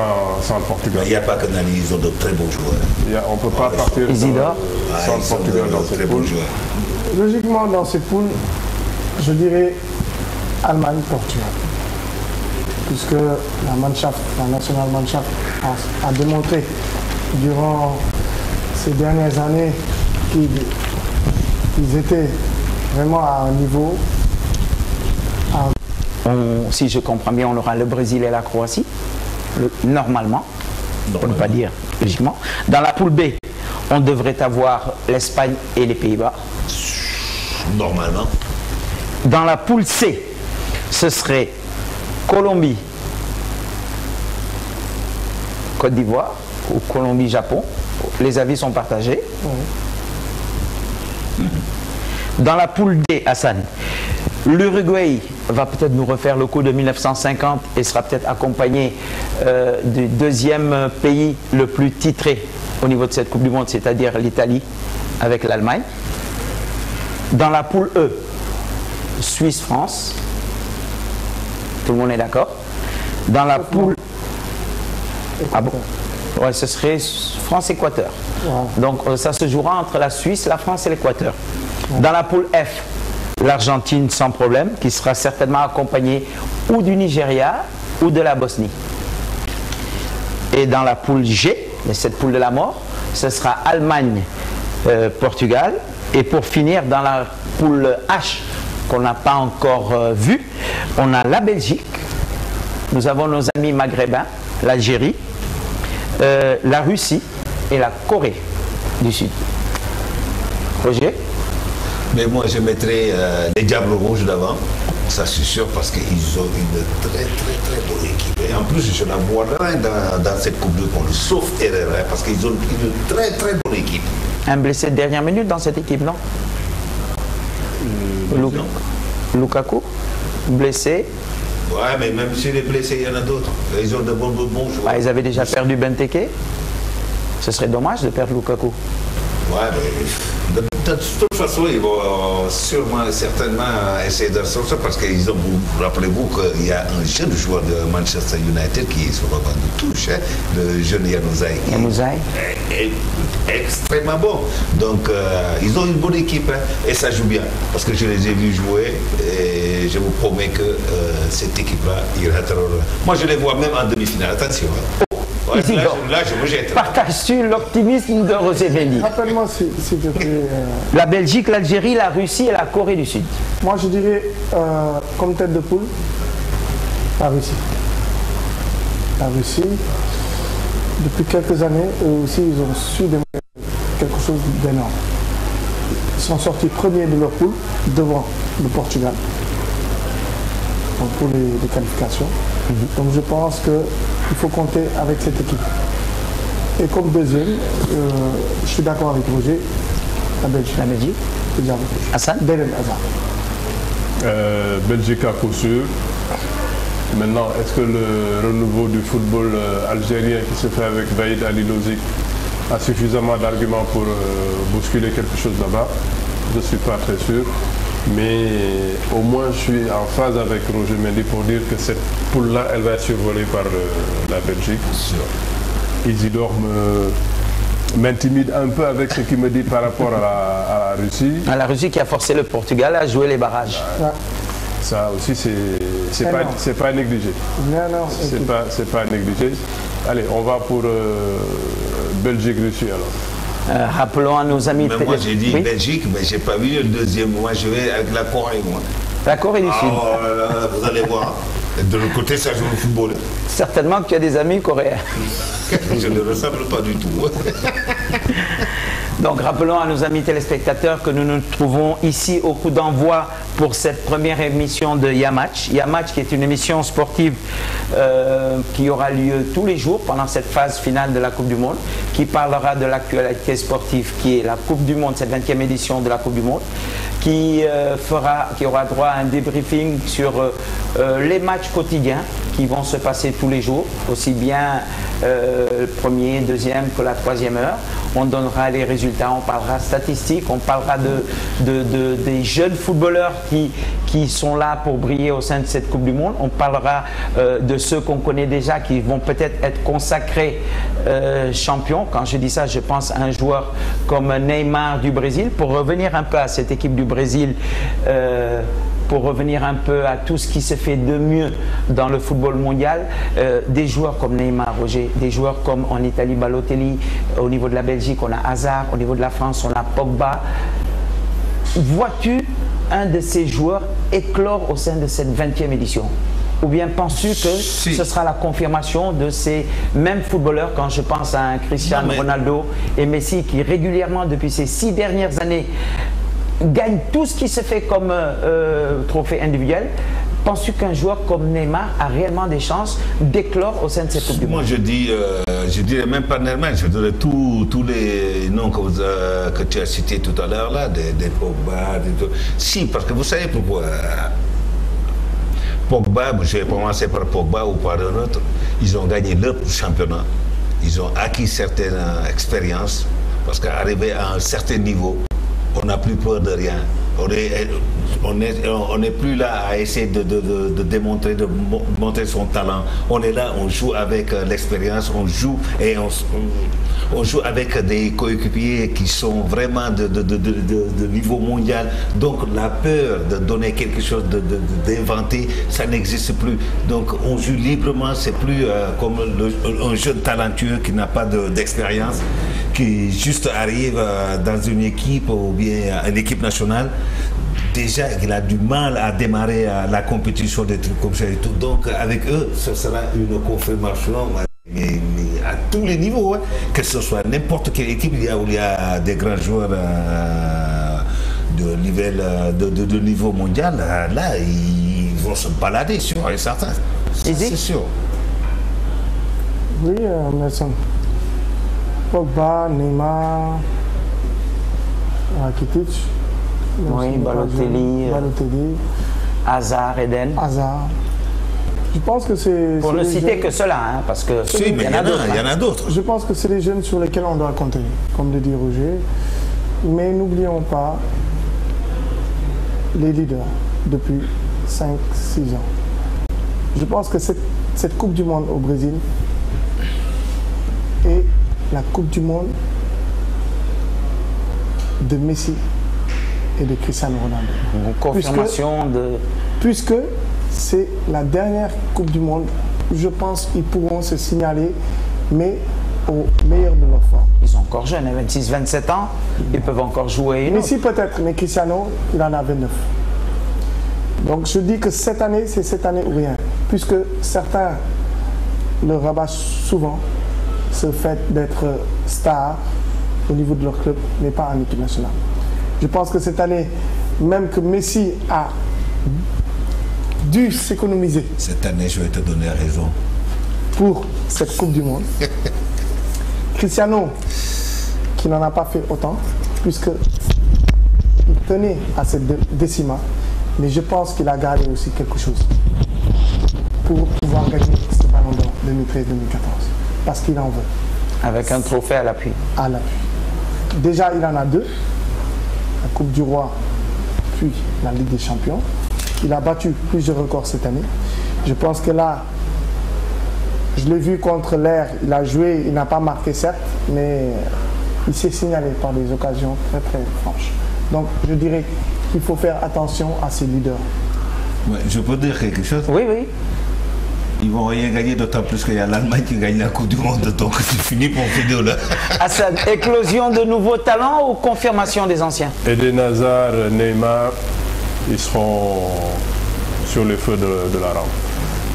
le Portugal. Il n'y a pas que Nani, ils ont de très bons joueurs. On ne peut pas partir sans le Portugal dans cette poule. Logiquement, dans cette poule, je dirais Allemagne-Portugal. Puisque la Mannschaft, la National Mannschaft a démontré durant ces dernières années qu'ils étaient vraiment à un niveau. Si je comprends bien, on aura le Brésil et la Croatie, normalement, pour ne pas dire logiquement. Dans la poule B, on devrait avoir l'Espagne et les Pays-Bas. Normalement. Dans la poule C, ce serait Colombie, Côte d'Ivoire ou Colombie-Japon. Les avis sont partagés. Dans la poule D, Hassan, l'Uruguay va peut-être nous refaire le coup de 1950 et sera peut-être accompagné du deuxième pays le plus titré au niveau de cette Coupe du Monde, c'est-à-dire l'Italie avec l'Allemagne. Dans la poule E, Suisse-France. Tout le monde est d'accord. Dans la poule... Ah bon? Ouais, ce serait France-Équateur. Ouais. Donc ça se jouera entre la Suisse, la France et l'Équateur. Ouais. Dans la poule F, l'Argentine sans problème, qui sera certainement accompagnée ou du Nigeria ou de la Bosnie. Et dans la poule G, cette poule de la mort, ce sera Allemagne, Portugal. Et pour finir, dans la poule H, qu'on n'a pas encore vue, on a la Belgique, nous avons nos amis maghrébins, l'Algérie, la Russie et la Corée du Sud. Roger? Mais moi je mettrais les Diables Rouges d'avant, ça c'est sûr, parce qu'ils ont une très bonne équipe. Et en plus je n'en vois rien dans cette Coupe du Monde, sauf Herrera, parce qu'ils ont une très bonne équipe. Un blessé de dernière minute dans cette équipe, non? Lukaku, blessé. Ouais, mais même s'il est blessé, il y en a d'autres. Ils ont de bons joueurs. Bah, ils avaient déjà perdu Benteke. Ce serait dommage de perdre Lukaku. Ouais, mais de toute façon, ils vont sûrement, certainement essayer de sortir parce qu'ils ont, rappelez-vous qu'il y a un jeune joueur de Manchester United qui est sur le banc de touche, hein, le jeune Januzaj. Januzaj est extrêmement bon. Donc, ils ont une bonne équipe, hein, et ça joue bien. Parce que je les ai vus jouer et je vous promets que cette équipe-là ira très loin. Moi, je les vois même en demi-finale. Attention. Hein. Ouais, là, je me jette. Partage-tu l'optimisme de Roger Mendy? Rappelle-moi s'il te plaît. La Belgique, l'Algérie, la Russie et la Corée du Sud. Moi, je dirais, comme tête de poule, la Russie. La Russie. depuis quelques années, eux aussi, ils ont su démontrer quelque chose d'énorme. Ils sont sortis premiers de leur poule, devant le Portugal, donc pour les qualifications. Donc je pense qu'il faut compter avec cette équipe. Et comme deuxième, je suis d'accord avec Roger, la Belgique. La Belgique. Hassan Eden Hazard. Belgique à coup sûr. Maintenant, est-ce que le renouveau du football algérien qui se fait avec Vaïd Alilozic a suffisamment d'arguments pour bousculer quelque chose là-bas? Je ne suis pas très sûr. Mais au moins, je suis en phase avec Roger Mendy pour dire que cette poule-là, elle va être survolée par la Belgique. Isidore m'intimide un peu avec ce qu'il me dit par rapport à la Russie. À la Russie qui a forcé le Portugal à jouer les barrages. Ça aussi, c'est pas à négliger. C'est pas à négliger. Allez, on va pour Belgique-Russie alors. Rappelons à nos amis... Mais moi j'ai dit Belgique, mais j'ai pas vu le deuxième. Moi je vais avec la Corée, moi. La Corée du Sud. Vous allez voir. De l'autre côté, ça joue le football. Certainement que tu as des amis coréens. Je ne ressemble pas du tout. Donc rappelons à nos amis téléspectateurs que nous nous trouvons ici au coup d'envoi pour cette première émission de Yamatch. Yamatch qui est une émission sportive qui aura lieu tous les jours pendant cette phase finale de la Coupe du Monde, qui parlera de l'actualité sportive qui est la Coupe du Monde, cette 20e édition de la Coupe du Monde, qui aura droit à un débriefing sur les matchs quotidiens qui vont se passer tous les jours, aussi bien premier, deuxième que la troisième heure. On donnera les résultats, on parlera statistiques, on parlera des jeunes footballeurs qui sont là pour briller au sein de cette Coupe du Monde. On parlera de ceux qu'on connaît déjà qui vont peut-être être consacrés champions. Quand je dis ça, je pense à un joueur comme Neymar du Brésil. Pour revenir un peu à cette équipe du Brésil, pour revenir un peu à tout ce qui se fait de mieux dans le football mondial, des joueurs comme Neymar, Roger, des joueurs comme en Italie, Balotelli, au niveau de la Belgique, on a Hazard, au niveau de la France, on a Pogba. Vois-tu un de ces joueurs éclore au sein de cette 20e édition? Ou bien penses-tu que ce sera la confirmation de ces mêmes footballeurs, quand je pense à un Cristiano Ronaldo et Messi qui régulièrement, depuis ces 6 dernières années, gagne tout ce qui se fait comme trophée individuel? Penses-tu qu'un joueur comme Neymar a réellement des chances d'éclore au sein de cette Coupe du Monde? Moi je dirais même pas Neymar, je dirais tous les noms que tu as cités tout à l'heure là, des Pogba, si, parce que vous savez pourquoi Pogba, je vais commencer par Pogba ou par un autre, ils ont gagné leur championnat, ils ont acquis certaines expériences, parce qu'arrivé à un certain niveau, on n'a plus peur de rien. On n'est plus là à essayer de démontrer, de montrer son talent. On est là, on joue avec l'expérience, on joue et on joue avec des coéquipiers qui sont vraiment de niveau mondial. Donc la peur de donner quelque chose, d'inventer, ça n'existe plus. Donc on joue librement, c'est plus comme un jeune talentueux qui n'a pas d'expérience, qui juste arrive dans une équipe ou bien une équipe nationale. Déjà, il a du mal à démarrer la compétition, des trucs comme ça et tout. Donc, avec eux, ce sera une confirmation mais à tous les niveaux, hein. Que ce soit n'importe quelle équipe où il y a des grands joueurs de niveau mondial, là, ils vont se balader sur et certains. C'est sûr. Oui, Nelson. Pogba, Neymar, Rakitic. Oui, Balotelli, Hazard, Eden. Hazard. Je pense que c'est... Pour ne citer que cela, hein, parce que il y en a d'autres. Je pense que c'est les jeunes sur lesquels on doit compter, comme le dit Roger. Mais n'oublions pas les leaders depuis 5-6 ans. Je pense que cette Coupe du Monde au Brésil est la Coupe du Monde de Messi et de Cristiano Ronaldo. Une confirmation puisque c'est la dernière Coupe du Monde, je pense qu'ils pourront se signaler, mais au meilleur de leur forme. Ils sont encore jeunes, 26-27 ans, ils peuvent encore jouer. Messi peut-être, mais Cristiano, il en a 29. Donc je dis que cette année, c'est cette année ou rien, puisque certains le rabattent souvent ce fait d'être star au niveau de leur club n'est pas en équipe nationale. Je pense que cette année, même que Messi a dû s'économiser. Cette année, je vais te donner raison. Pour cette Coupe du Monde. Cristiano, qui n'en a pas fait autant, puisqu'il tenait à cette décima, mais je pense qu'il a gardé aussi quelque chose pour pouvoir gagner ce ballon d'or 2013-2014, parce qu'il en veut. Avec un trophée à l'appui. À l'appui. Déjà, il en a 2, la Coupe du Roi, puis la Ligue des Champions. Il a battu plusieurs records cette année. Je pense que là, je l'ai vu contre l'Air, il a joué, il n'a pas marqué certes, mais il s'est signalé par des occasions très très franches. Donc je dirais qu'il faut faire attention à ces leaders. Ouais, je peux dire quelque chose? Oui, oui. Ils vont rien gagner, d'autant plus qu'il y a l'Allemagne qui gagne la Coupe du Monde, donc c'est fini pour vidéo là. Hassan, éclosion de nouveaux talents ou confirmation des anciens? Eden Hazard, Neymar, ils seront sur les feux de la rampe.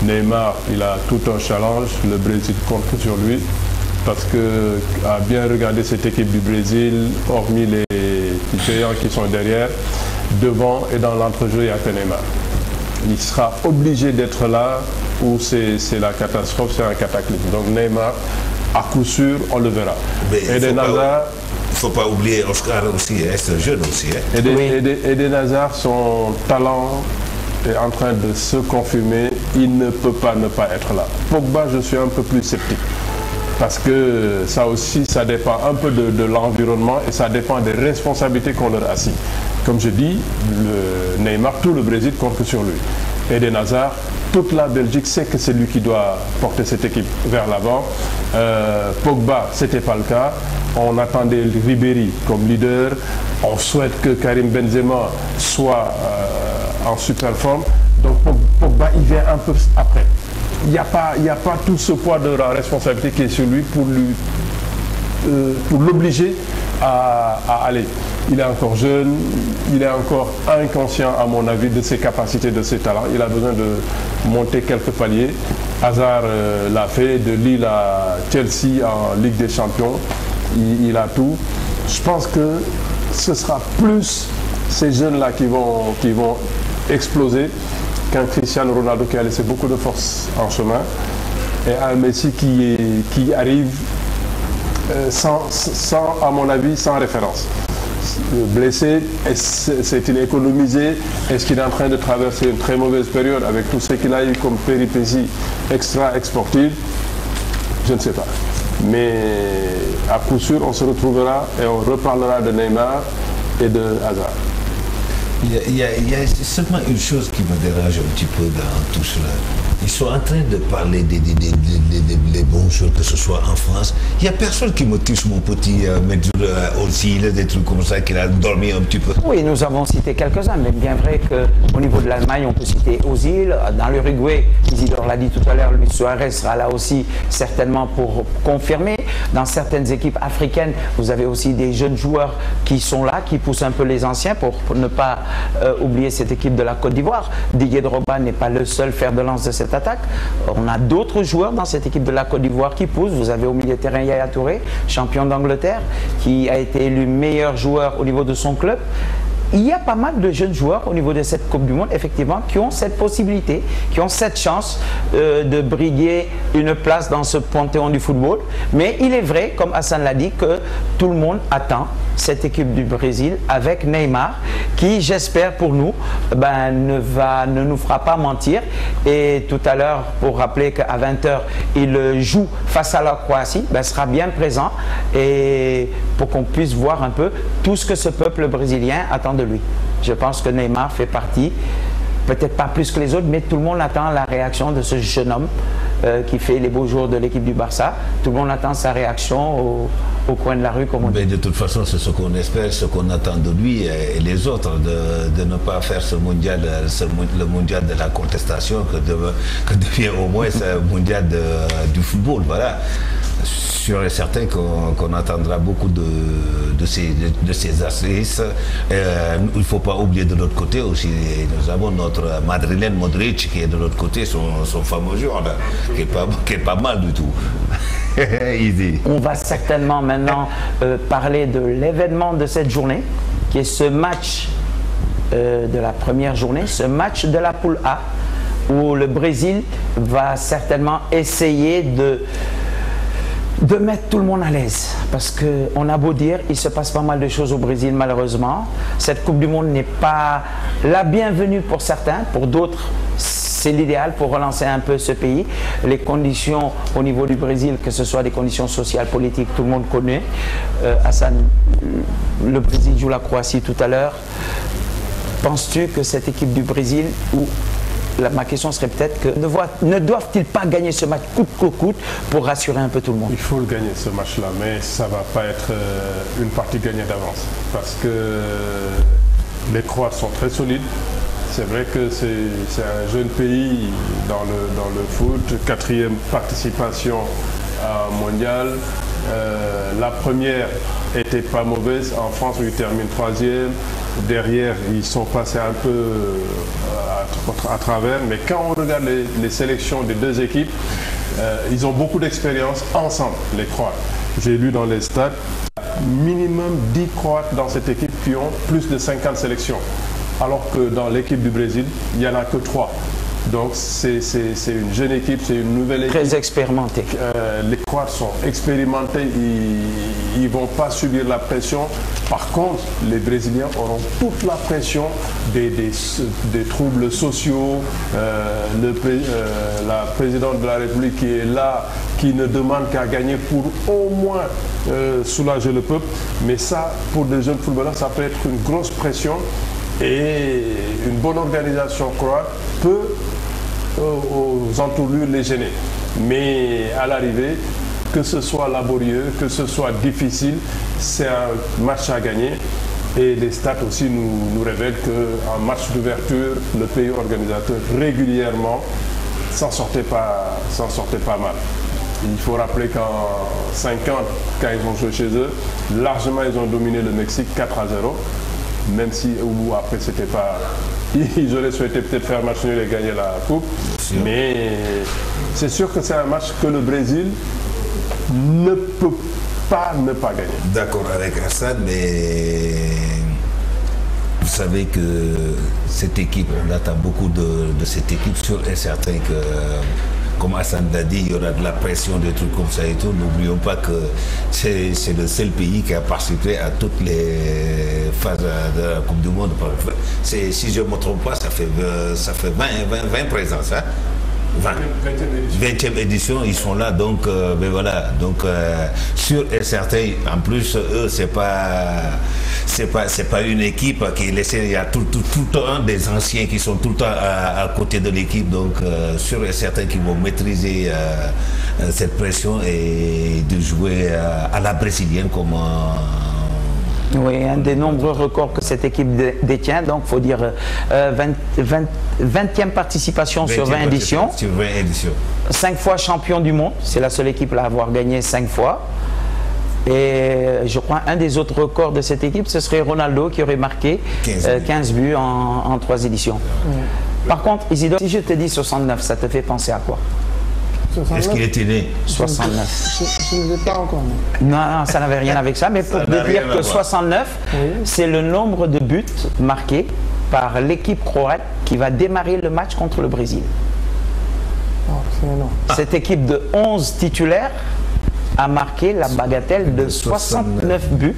Neymar, il a tout un challenge, le Brésil compte sur lui, parce que à bien regarder cette équipe du Brésil, hormis les géants qui sont derrière, devant et dans l'entrejeu, il n'y a que Neymar. Il sera obligé d'être là où c'est la catastrophe, c'est un cataclysme. Donc Neymar, à coup sûr, on le verra. Eden Hazard, il ne faut pas oublier Oscar aussi, c'est jeune aussi. Hein. Eden Hazard, son talent est en train de se confirmer, il ne peut pas ne pas être là. Pogba, je suis un peu plus sceptique. Parce que ça aussi, ça dépend un peu de l'environnement et ça dépend des responsabilités qu'on leur assigne. Comme je dis, le Neymar, tout le Brésil compte sur lui. Eden Hazard, toute la Belgique sait que c'est lui qui doit porter cette équipe vers l'avant. Pogba, ce n'était pas le cas. On attendait Ribéry comme leader. On souhaite que Karim Benzema soit en super forme. Donc Pogba, il vient un peu après. Il n'y a pas tout ce poids de la responsabilité qui est sur lui pour l'obliger à aller. Il est encore jeune, il est encore inconscient à mon avis de ses capacités, de ses talents. Il a besoin de monter quelques paliers. Hazard l'a fait, de Lille à Chelsea en Ligue des Champions. Il a tout. Je pense que ce sera plus ces jeunes-là qui vont exploser qu'un Cristiano Ronaldo qui a laissé beaucoup de force en chemin et un Messi qui arrive sans, à mon avis, sans référence. Blessé, s'est-il économisé? Est-ce qu'il est en train de traverser une très mauvaise période avec tout ce qu'il a eu comme péripéties extra-exportives? Je ne sais pas. Mais à coup sûr, on se retrouvera et on reparlera de Neymar et de Hazard. Il y a seulement une chose qui me dérange un petit peu dans tout cela. Ils sont en train de parler des bons choses, que ce soit en France. Il n'y a personne qui me touche mon petit aussi, des trucs comme ça, qu'il a dormi un petit peu. Oui, nous avons cité quelques-uns, mais bien vrai qu'au niveau de l'Allemagne, on peut citer Ozil. Dans l'Uruguay, Isidore l'a dit tout à l'heure, Luis Suarez sera là aussi certainement pour confirmer. Dans certaines équipes africaines, vous avez aussi des jeunes joueurs qui sont là, qui poussent un peu les anciens pour ne pas oublier cette équipe de la Côte d'Ivoire. Didier Drogba n'est pas le seul fer de lance de cette attaque. On a d'autres joueurs dans cette équipe de la Côte d'Ivoire qui poussent. Vous avez au milieu de terrain Yaya Touré, champion d'Angleterre, qui a été élu meilleur joueur au niveau de son club. Il y a pas mal de jeunes joueurs au niveau de cette Coupe du Monde, effectivement, qui ont cette possibilité, qui ont cette chance de briguer une place dans ce panthéon du football. Mais il est vrai, comme Hassan l'a dit, que tout le monde attend cette équipe du Brésil avec Neymar, qui, j'espère pour nous, ne nous fera pas mentir. Et tout à l'heure, pour rappeler qu'à 20h, il joue face à la Croatie, sera bien présent et pour qu'on puisse voir un peu tout ce que ce peuple brésilien attend de lui. Je pense que Neymar fait partie, peut-être pas plus que les autres, mais tout le monde attend la réaction de ce jeune homme qui fait les beaux jours de l'équipe du Barça. Tout le monde attend sa réaction au coin de la rue, comme on dit. De toute façon, c'est ce qu'on espère, ce qu'on attend de lui et les autres, de ne pas faire ce mondial, le mondial de la contestation, que devient au moins ce mondial du football. Voilà. Sûr et certain qu'on attendra beaucoup de ces assises. Il ne faut pas oublier de l'autre côté aussi, nous avons notre Madrilène Modric qui est de l'autre côté, son fameux joueur, qui est pas mal du tout. Easy. On va certainement maintenant parler de l'événement de cette journée, qui est ce match de la première journée, ce match de la poule A, où le Brésil va certainement essayer de mettre tout le monde à l'aise. Parce qu'on a beau dire, il se passe pas mal de choses au Brésil malheureusement. Cette Coupe du Monde n'est pas la bienvenue pour certains, pour d'autres c'est l'idéal pour relancer un peu ce pays. Les conditions au niveau du Brésil, que ce soit des conditions sociales, politiques, tout le monde connaît. Hassan, le Brésil joue la Croatie tout à l'heure. Penses-tu que cette équipe du Brésil, ma question serait peut-être que ne doivent-ils pas gagner ce match coûte que coûte pour rassurer un peu tout le monde? Il faut le gagner ce match-là, mais ça ne va pas être une partie gagnée d'avance. Parce que les Croates sont très solides. C'est vrai que c'est un jeune pays dans le foot, 4e participation à mondial. La première n'était pas mauvaise. En France, ils terminent 3e. Derrière, ils sont passés un peu à travers. Mais quand on regarde les sélections des deux équipes, ils ont beaucoup d'expérience ensemble, les Croates. J'ai lu dans les stats, minimum 10 Croates dans cette équipe qui ont plus de 50 sélections. Alors que dans l'équipe du Brésil, il n'y en a que 3. Donc c'est une jeune équipe, c'est une nouvelle équipe. Très expérimentée. Les Croates sont expérimentés, ils ne vont pas subir la pression. Par contre, les Brésiliens auront toute la pression des troubles sociaux. La présidente de la République qui est là, qui ne demande qu'à gagner pour au moins soulager le peuple. Mais ça, pour des jeunes footballeurs, ça peut être une grosse pression. Et une bonne organisation croate peut aux entourures les gêner. Mais à l'arrivée, que ce soit laborieux, que ce soit difficile, c'est un match à gagner. Et les stats aussi nous révèlent qu'en match d'ouverture, le pays organisateur régulièrement s'en sortait pas mal. Il faut rappeler qu'en 50, quand ils ont joué chez eux, largement ils ont dominé le Mexique 4-0. Même si après c'était pas, ils auraient souhaité peut-être faire match nul et gagner la coupe, mais c'est sûr que c'est un match que le Brésil ne peut pas ne pas gagner. D'accord avec Hassan, mais vous savez que cette équipe, on attend beaucoup de cette équipe, sûr et certain que, comme Hassan l'a dit, il y aura de la pression, des trucs comme ça et tout. N'oublions pas que c'est le seul pays qui a participé à toutes les phases de la Coupe du Monde. Si je ne me trompe pas, ça fait 20 présences. Hein? 20e édition, ils sont là, donc ben voilà, donc sûr et certain. En plus, eux, c'est pas une équipe qui laisse. Il y a tout le temps des anciens qui sont tout le temps à côté de l'équipe, donc sûr et certain qu'ils vont maîtriser cette pression et de jouer à la brésilienne comme. Oui, un des nombreux records que cette équipe détient, donc il faut dire 20e participation sur 20 éditions. 5 fois champion du monde, c'est la seule équipe à avoir gagné 5 fois. Et je crois un des autres records de cette équipe, ce serait Ronaldo qui aurait marqué 15 buts en 3 éditions. Par contre, Isidore, si je te dis 69, ça te fait penser à quoi? Est-ce qu'il était né? 69. Je ne l'ai pas encore né. Non, ça n'avait rien avec ça, mais pour te dire que 69, c'est le nombre de buts marqués par l'équipe croate qui va démarrer le match contre le Brésil. Oh, c'est énorme. Cette équipe de 11 titulaires a marqué la bagatelle de 69 buts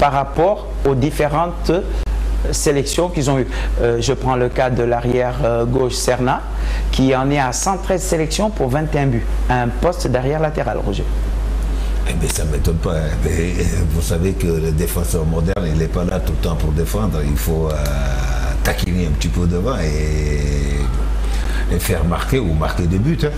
par rapport aux différentes sélections qu'ils ont eues. Je prends le cas de l'arrière gauche Serna, qui en est à 113 sélections pour 21 buts, à un poste d'arrière latéral, Roger. Eh bien, ça ne m'étonne pas. Mais vous savez que le défenseur moderne, il n'est pas là tout le temps pour défendre. Il faut taquiner un petit peu devant et faire marquer ou marquer des buts. Hein.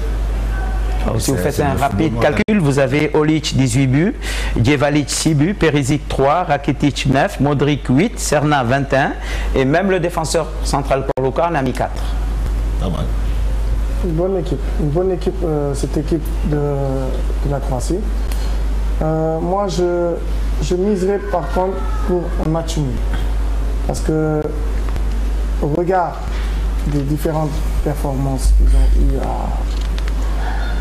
Alors, si vous faites un rapide calcul, vous avez Olic 18 buts, Djevalic 6 buts, Perisic 3, Rakitic 9, Modric 8, Serna 21 et même le défenseur central Korluka en a mis 4. Pas mal. Une bonne équipe, cette équipe de la Croatie. Moi, je miserais par contre pour un match nul. Parce que au regard des différentes performances qu'ils ont eues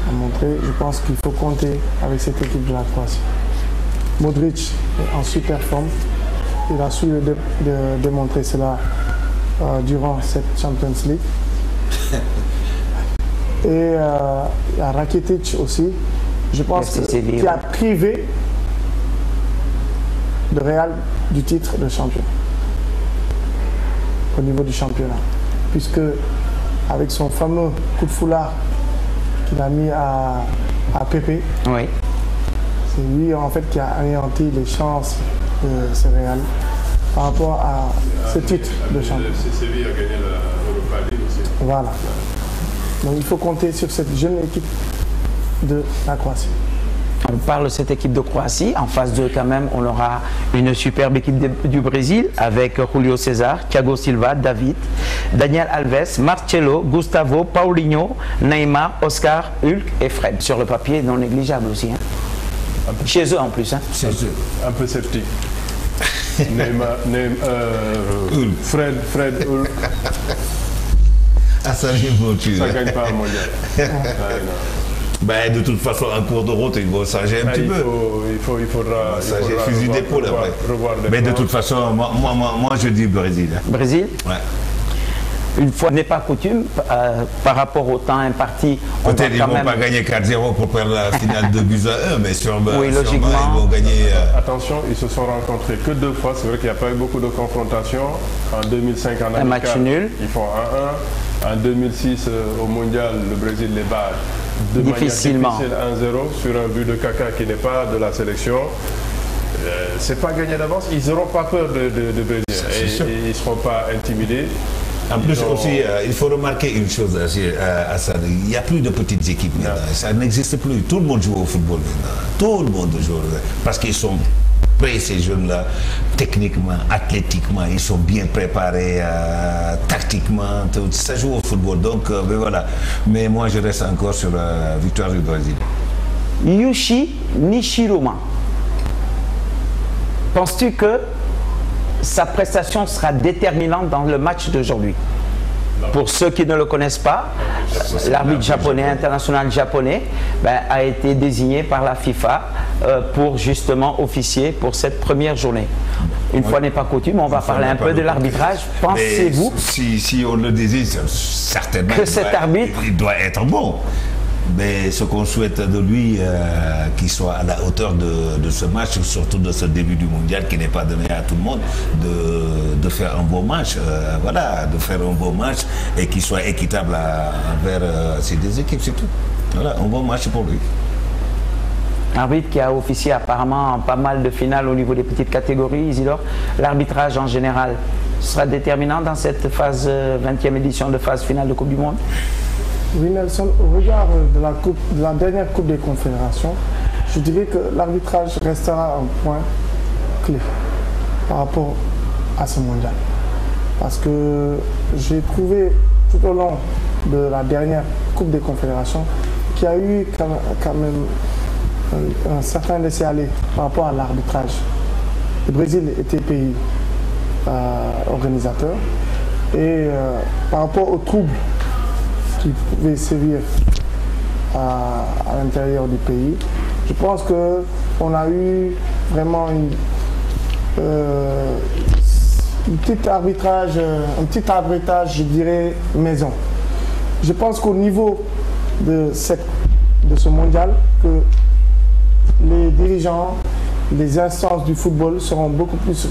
a montré. Je pense qu'il faut compter avec cette équipe de la Croatie. Modric est en super forme. Il a su démontrer cela durant cette Champions League. Et il y a Rakitic aussi. Je pense qu'il a privé le Real du titre de champion au niveau du championnat. Puisque avec son fameux coup de foulard qu'il a mis à Pepe, oui. C'est lui en fait qui a anéanti les chances de ce Real par rapport à ce titre de champion. Séville a gagné l'Europa League aussi. Voilà. Donc il faut compter sur cette jeune équipe de la Croatie. On parle de cette équipe de Croatie. En phase 2, quand même, on aura une superbe équipe du Brésil avec Julio César, Thiago Silva, David, Daniel Alves, Marcelo, Gustavo, Paulinho, Neymar, Oscar, Hulk et Fred. Sur le papier, non négligeable aussi. Hein. Chez eux en plus. Hein. Un peu sceptique. Neymar, Fred, Hulk. Ah, ça ne gagne pas un mondial. Ben, de toute façon, en cours de route, il va s'agir un petit peu. Il faudra fusil d'épaule après. Mais de toute façon, moi je dis Brésil. Hein. Brésil? Ouais. Une fois n'est pas coutume, par rapport au temps imparti, on peut-être qu'ils ne vont même... pas gagner 4-0 pour perdre la finale de buts à 1, mais sûrement, oui, logiquement, ils vont gagner... Attention, ils se sont rencontrés que 2 fois. C'est vrai qu'il n'y a pas eu beaucoup de confrontations. En 2005, en amical, un match nul. Ils font 1-1. En 2006, au Mondial, le Brésil les bat de difficilement. Manière difficile 1-0 sur un but de Kaka qui n'est pas de la sélection. C'est pas gagné d'avance. Ils n'auront pas peur de Brésil et ils ne seront pas intimidés. En plus aussi, il faut remarquer une chose à ça. Il n'y a plus de petites équipes maintenant. Ça n'existe plus. Tout le monde joue au football maintenant. Tout le monde joue. Parce qu'ils sont prêts, ces jeunes-là, techniquement, athlétiquement. Ils sont bien préparés, tactiquement. Ça joue au football. Donc, voilà. Mais moi, je reste encore sur la victoire du Brésil. Yushi Nishiruma. Penses-tu que sa prestation sera déterminante dans le match d'aujourd'hui? Pour ceux qui ne le connaissent pas, l'arbitre japonais, international japonais, a été désigné par la FIFA pour justement officier pour cette première journée. Une fois n'est pas coutume, on va parler un peu de l'arbitrage. Pensez-vous si on le désigne, certainement que cet arbitre il doit être bon? Mais ce qu'on souhaite de lui, qu'il soit à la hauteur de ce match, surtout de ce début du mondial qui n'est pas donné à tout le monde, de faire un beau match, de faire un beau match et qu'il soit équitable envers ces deux équipes, c'est tout. Voilà, un bon match pour lui. Arbitre qui a officié apparemment en pas mal de finales au niveau des petites catégories, Isidore. L'arbitrage en général sera déterminant dans cette phase 20e édition de phase finale de Coupe du Monde? Oui, Nelson, au regard de la dernière Coupe des Confédérations, je dirais que l'arbitrage restera un point clé par rapport à ce mondial. Parce que j'ai trouvé tout au long de la dernière Coupe des Confédérations qu'il y a eu quand même un certain laisser-aller par rapport à l'arbitrage. Le Brésil était pays organisateur et par rapport aux troubles qui pouvaient sévir à l'intérieur du pays, je pense qu'on a eu vraiment un petit arbitrage, je dirais, maison. Je pense qu'au niveau de ce mondial, que les dirigeants, les instances du football seront beaucoup plus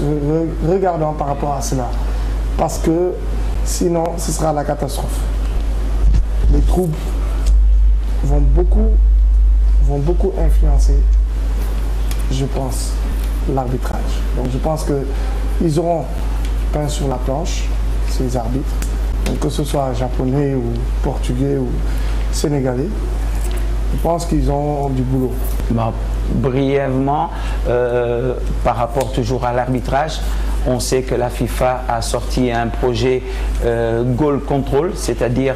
regardants par rapport à cela. Parce que sinon, ce sera la catastrophe. Les troubles vont beaucoup influencer, je pense, l'arbitrage. Donc je pense qu'ils auront pain sur la planche, ces arbitres, donc que ce soit japonais ou portugais ou sénégalais. Je pense qu'ils ont du boulot. Brièvement, par rapport toujours à l'arbitrage, On sait que la FIFA a sorti un projet Goal Control, c'est-à-dire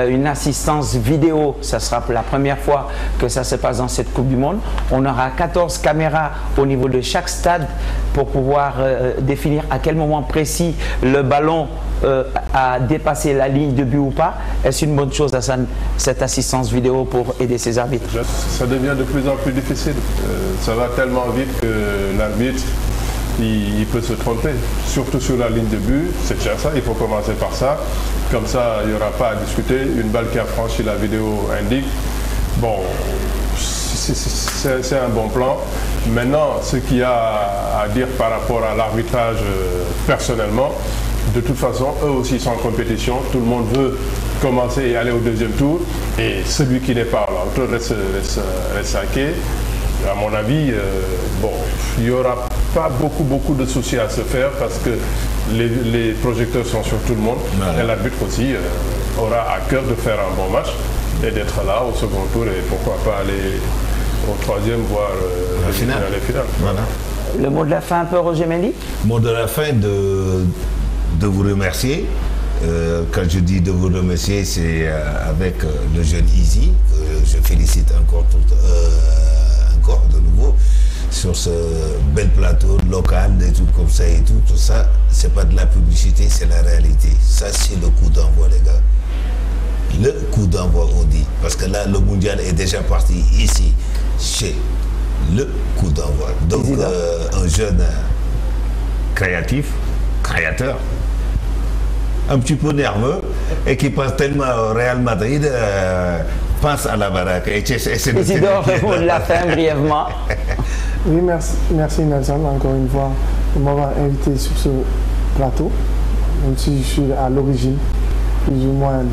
une assistance vidéo. Ça sera la première fois que ça se passe dans cette Coupe du Monde. On aura 14 caméras au niveau de chaque stade pour pouvoir définir à quel moment précis le ballon a dépassé la ligne de but ou pas. Est-ce une bonne chose, Hassan, cette assistance vidéo pour aider ces arbitres? Ça devient de plus en plus difficile. Ça va tellement vite que l'arbitre, il peut se tromper, surtout sur la ligne de but. C'est déjà ça, il faut commencer par ça. Comme ça, il n'y aura pas à discuter. Une balle qui a franchi, la vidéo indique. Bon, c'est un bon plan. Maintenant, ce qu'il y a à dire par rapport à l'arbitrage personnellement, de toute façon, eux aussi sont en compétition. Tout le monde veut commencer et aller au deuxième tour. Et celui qui n'est pas là, l'autre reste saqué. À mon avis, bon, il n'y aura pas beaucoup de soucis à se faire parce que les projecteurs sont sur tout le monde. Voilà. Et l'arbitre aussi aura à cœur de faire un bon match et d'être là au second tour et pourquoi pas aller au troisième, voire les finales. Voilà. Le mot de la fin un peu, Roger Mendy? Mot de la fin de vous remercier. Quand je dis de vous remercier, c'est avec le jeune Easy, que je félicite encore de nouveau sur ce bel plateau local, des trucs comme ça et tout ça, c'est pas de la publicité, c'est la réalité. Ça, c'est le coup d'envoi, les gars. Le coup d'envoi, on dit. Parce que là, le mondial est déjà parti ici, chez le coup d'envoi. Donc, un jeune créateur, un petit peu nerveux et qui pense tellement au Real Madrid, pense à la baraque. Isidore, le mot de la fin brièvement. Oui, merci Nelson, encore une fois, de m'avoir invité sur ce plateau, même si je suis à l'origine, plus ou moins,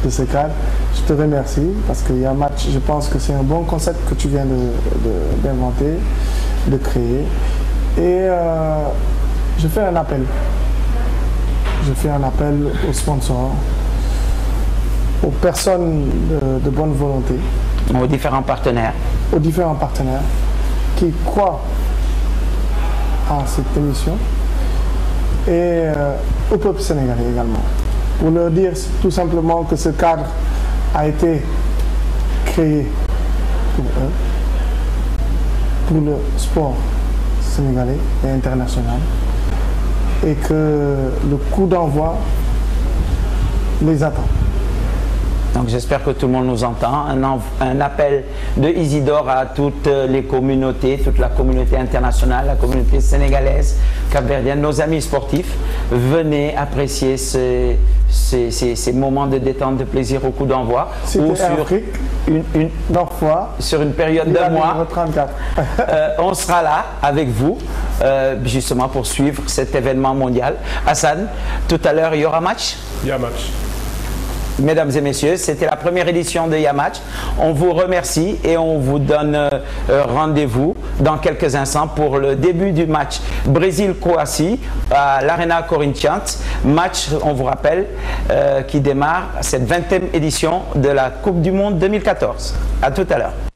de ce cadre. Je te remercie parce qu'il y a un match, je pense que c'est un bon concept que tu viens d'inventer, de créer. Et je fais un appel. Je fais un appel aux sponsors, aux personnes de bonne volonté. Aux différents partenaires. Aux différents partenaires qui croient en cette émission et au peuple sénégalais également. Pour leur dire tout simplement que ce cadre a été créé pour eux, pour le sport sénégalais et international, et que le coup d'envoi les attend. Donc j'espère que tout le monde nous entend. Un appel de Isidore à toutes les communautés, toute la communauté internationale, la communauté sénégalaise, capverdienne, nos amis sportifs. Venez apprécier ces moments de détente, de plaisir au coup d'envoi. Ou sur une période de mois. On sera là avec vous, justement pour suivre cet événement mondial. Hassan, tout à l'heure, il y aura match? Il y a match. Mesdames et messieurs, c'était la première édition de Yamatch. On vous remercie et on vous donne rendez-vous dans quelques instants pour le début du match Brésil-Croatie à l'Arena Corinthians. Match, on vous rappelle, qui démarre cette 20e édition de la Coupe du Monde 2014. À tout à l'heure.